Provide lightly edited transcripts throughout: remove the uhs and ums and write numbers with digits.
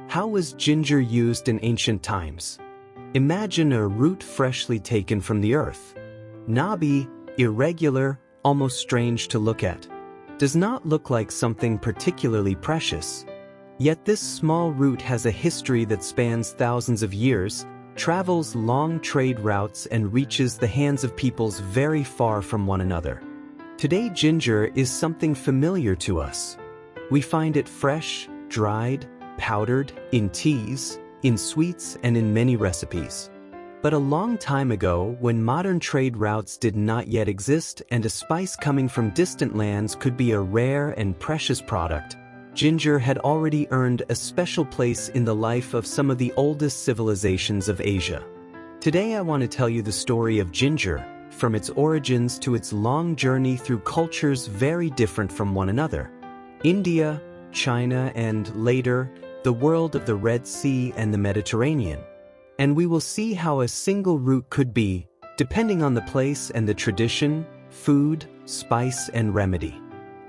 How was ginger used in ancient times? Imagine a root freshly taken from the earth. Knobby, irregular, almost strange to look at. Does not look like something particularly precious. Yet this small root has a history that spans thousands of years, travels long trade routes and reaches the hands of peoples very far from one another. Today ginger is something familiar to us. We find it fresh, dried, powdered, in teas, in sweets and in many recipes. But a long time ago, when modern trade routes did not yet exist and a spice coming from distant lands could be a rare and precious product, ginger had already earned a special place in the life of some of the oldest civilizations of Asia. Today I want to tell you the story of ginger, from its origins to its long journey through cultures very different from one another. India, China, and later, the world of the Red Sea and the Mediterranean. And we will see how a single root could be, depending on the place and the tradition, food, spice, and remedy.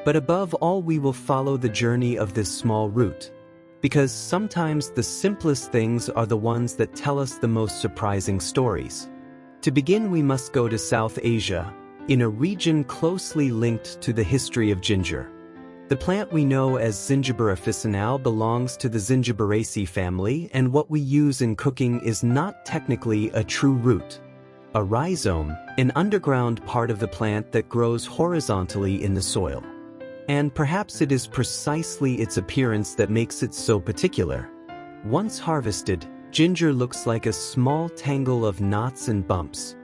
But above all, we will follow the journey of this small root. Because sometimes the simplest things are the ones that tell us the most surprising stories. To begin, we must go to South Asia, in a region closely linked to the history of ginger. The plant we know as Zingiber officinale belongs to the Zingiberaceae family, and what we use in cooking is not technically a true root. A rhizome, an underground part of the plant that grows horizontally in the soil. And perhaps it is precisely its appearance that makes it so particular. Once harvested, ginger looks like a small tangle of knots and bumps.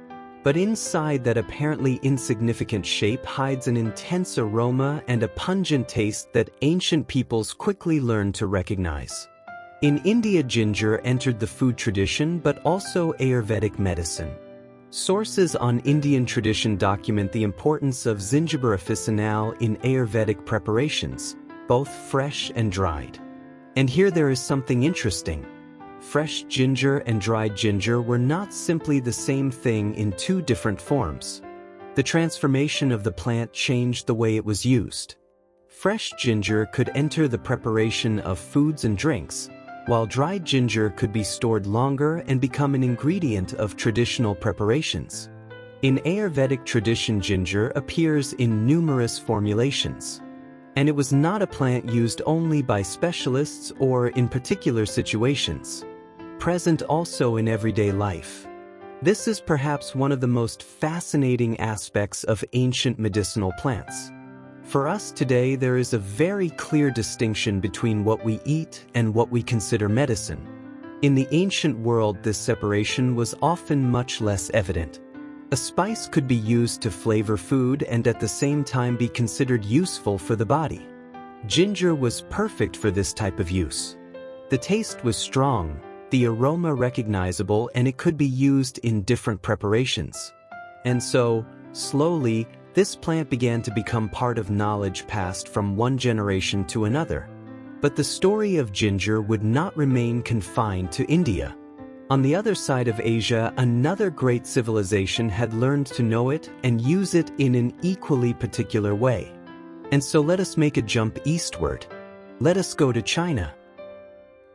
But inside that apparently insignificant shape hides an intense aroma and a pungent taste that ancient peoples quickly learned to recognize. In India, ginger entered the food tradition but also Ayurvedic medicine. Sources on Indian tradition document the importance of Zingiber officinale in Ayurvedic preparations, both fresh and dried. And here there is something interesting. Fresh ginger and dried ginger were not simply the same thing in two different forms. The transformation of the plant changed the way it was used. Fresh ginger could enter the preparation of foods and drinks, while dried ginger could be stored longer and become an ingredient of traditional preparations. In Ayurvedic tradition, ginger appears in numerous formulations. And it was not a plant used only by specialists or in particular situations. Present also in everyday life. This is perhaps one of the most fascinating aspects of ancient medicinal plants. For us today, there is a very clear distinction between what we eat and what we consider medicine. In the ancient world, this separation was often much less evident. A spice could be used to flavor food and at the same time be considered useful for the body. Ginger was perfect for this type of use. The taste was strong, the aroma recognizable, and it could be used in different preparations. And so, slowly, this plant began to become part of knowledge passed from one generation to another. But the story of ginger would not remain confined to India. On the other side of Asia, another great civilization had learned to know it and use it in an equally particular way. And so let us make a jump eastward. Let us go to China.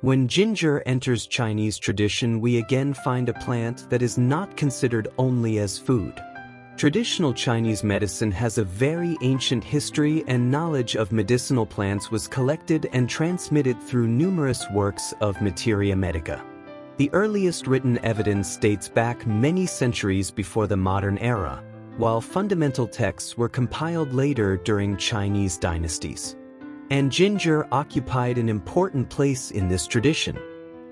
When ginger enters Chinese tradition, we again find a plant that is not considered only as food. Traditional Chinese medicine has a very ancient history, and knowledge of medicinal plants was collected and transmitted through numerous works of materia medica. The earliest written evidence dates back many centuries before the modern era, while fundamental texts were compiled later during Chinese dynasties. And ginger occupied an important place in this tradition.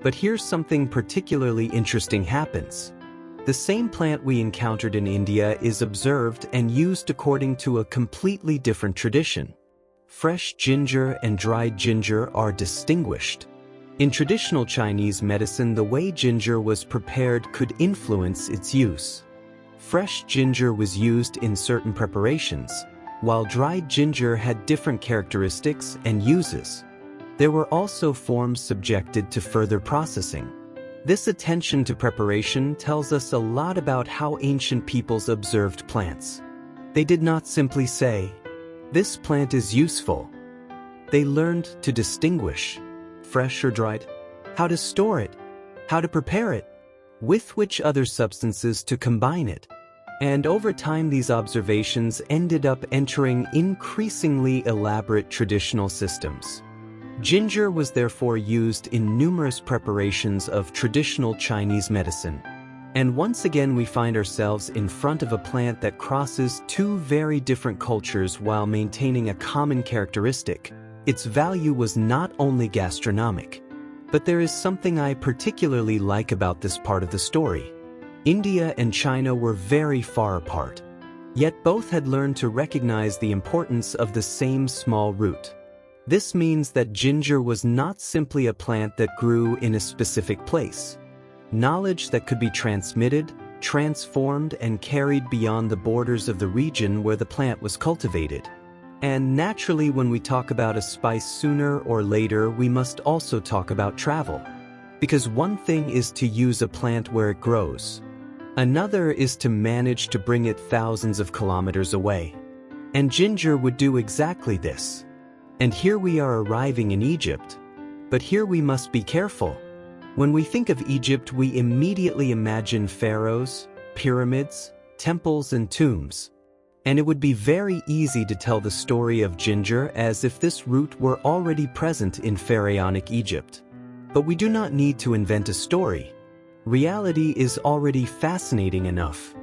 But here's something particularly interesting happens. The same plant we encountered in India is observed and used according to a completely different tradition. Fresh ginger and dried ginger are distinguished. In traditional Chinese medicine, the way ginger was prepared could influence its use. Fresh ginger was used in certain preparations, while dried ginger had different characteristics and uses. There were also forms subjected to further processing. This attention to preparation tells us a lot about how ancient peoples observed plants. They did not simply say, "This plant is useful." They learned to distinguish fresh or dried. how to store it, how to prepare it, with which other substances to combine it. And over time these observations ended up entering increasingly elaborate traditional systems. Ginger was therefore used in numerous preparations of traditional Chinese medicine. And once again we find ourselves in front of a plant that crosses two very different cultures while maintaining a common characteristic. Its value was not only gastronomic, but there is something I particularly like about this part of the story. India and China were very far apart, yet both had learned to recognize the importance of the same small root. This means that ginger was not simply a plant that grew in a specific place. Knowledge that could be transmitted, transformed, and carried beyond the borders of the region where the plant was cultivated. And naturally, when we talk about a spice sooner or later, we must also talk about travel. Because one thing is to use a plant where it grows. Another is to manage to bring it thousands of kilometers away. And ginger would do exactly this. And here we are arriving in Egypt. But here we must be careful. When we think of Egypt, we immediately imagine pharaohs, pyramids, temples, and tombs. And it would be very easy to tell the story of ginger as if this root were already present in pharaonic Egypt. But we do not need to invent a story. Reality is already fascinating enough.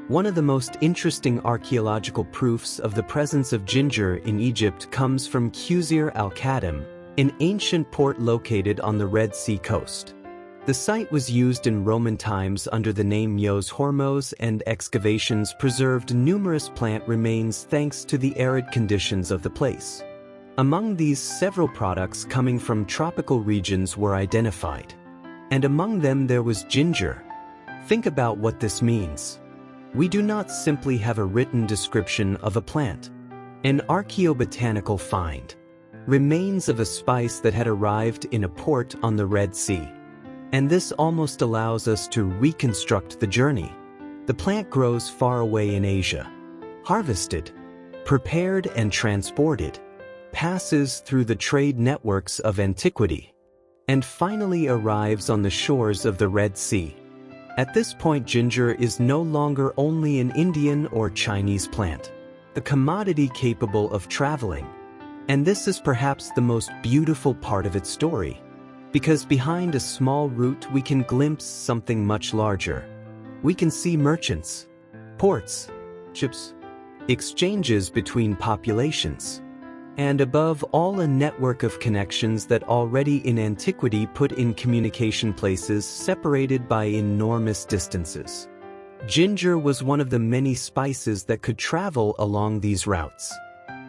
One of the most interesting archaeological proofs of the presence of ginger in Egypt comes from Qusir al-Khadim, an ancient port located on the Red Sea coast. The site was used in Roman times under the name Myos Hormos, and excavations preserved numerous plant remains thanks to the arid conditions of the place. Among these, several products coming from tropical regions were identified. And among them there was ginger. Think about what this means. We do not simply have a written description of a plant. An archaeobotanical find. Remains of a spice that had arrived in a port on the Red Sea. And this almost allows us to reconstruct the journey. The plant grows far away in Asia. Harvested, prepared, and transported. Passes through the trade networks of antiquity. And finally arrives on the shores of the Red Sea. At this point, ginger is no longer only an Indian or Chinese plant, a commodity capable of traveling. And this is perhaps the most beautiful part of its story. Because behind a small root we can glimpse something much larger. We can see merchants, ports, ships, exchanges between populations, and above all a network of connections that already in antiquity put in communication places separated by enormous distances. Ginger was one of the many spices that could travel along these routes.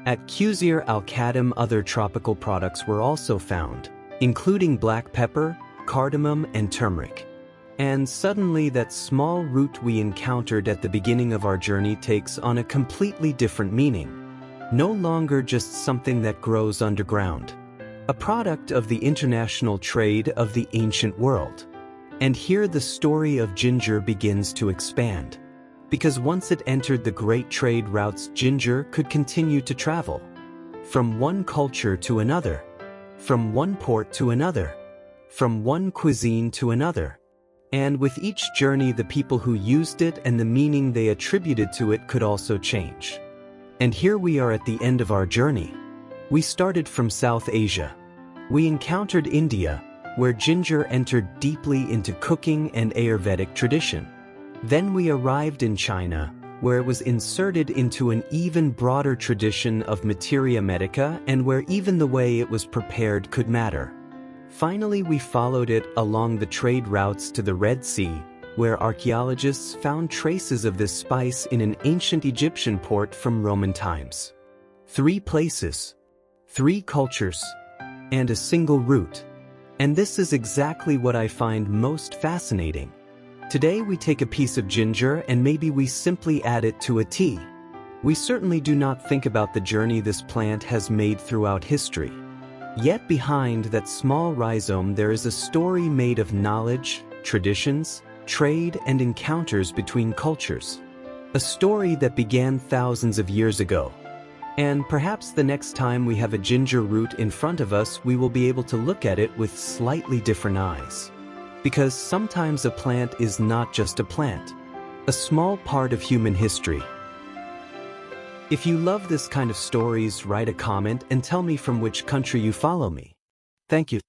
At Qusir al-Khadim, other tropical products were also found, including black pepper, cardamom, and turmeric. And suddenly that small root we encountered at the beginning of our journey takes on a completely different meaning. No longer just something that grows underground. A product of the international trade of the ancient world. And here the story of ginger begins to expand. Because once it entered the great trade routes, ginger could continue to travel. From one culture to another. From one port to another. From one cuisine to another. And with each journey, the people who used it and the meaning they attributed to it could also change. And here we are at the end of our journey. We started from South Asia. We encountered India, where ginger entered deeply into cooking and Ayurvedic tradition. Then we arrived in China, where it was inserted into an even broader tradition of materia medica and where even the way it was prepared could matter. Finally, we followed it along the trade routes to the Red Sea, where archaeologists found traces of this spice in an ancient Egyptian port from Roman times. 3 places, 3 cultures, and a single root. And this is exactly what I find most fascinating. Today we take a piece of ginger and maybe we simply add it to a tea. We certainly do not think about the journey this plant has made throughout history. Yet behind that small rhizome there is a story made of knowledge, traditions, trade, and encounters between cultures. A story that began thousands of years ago. And perhaps the next time we have a ginger root in front of us, we will be able to look at it with slightly different eyes. Because sometimes a plant is not just a plant, a small part of human history. If you love this kind of stories, write a comment and tell me from which country you follow me. Thank you.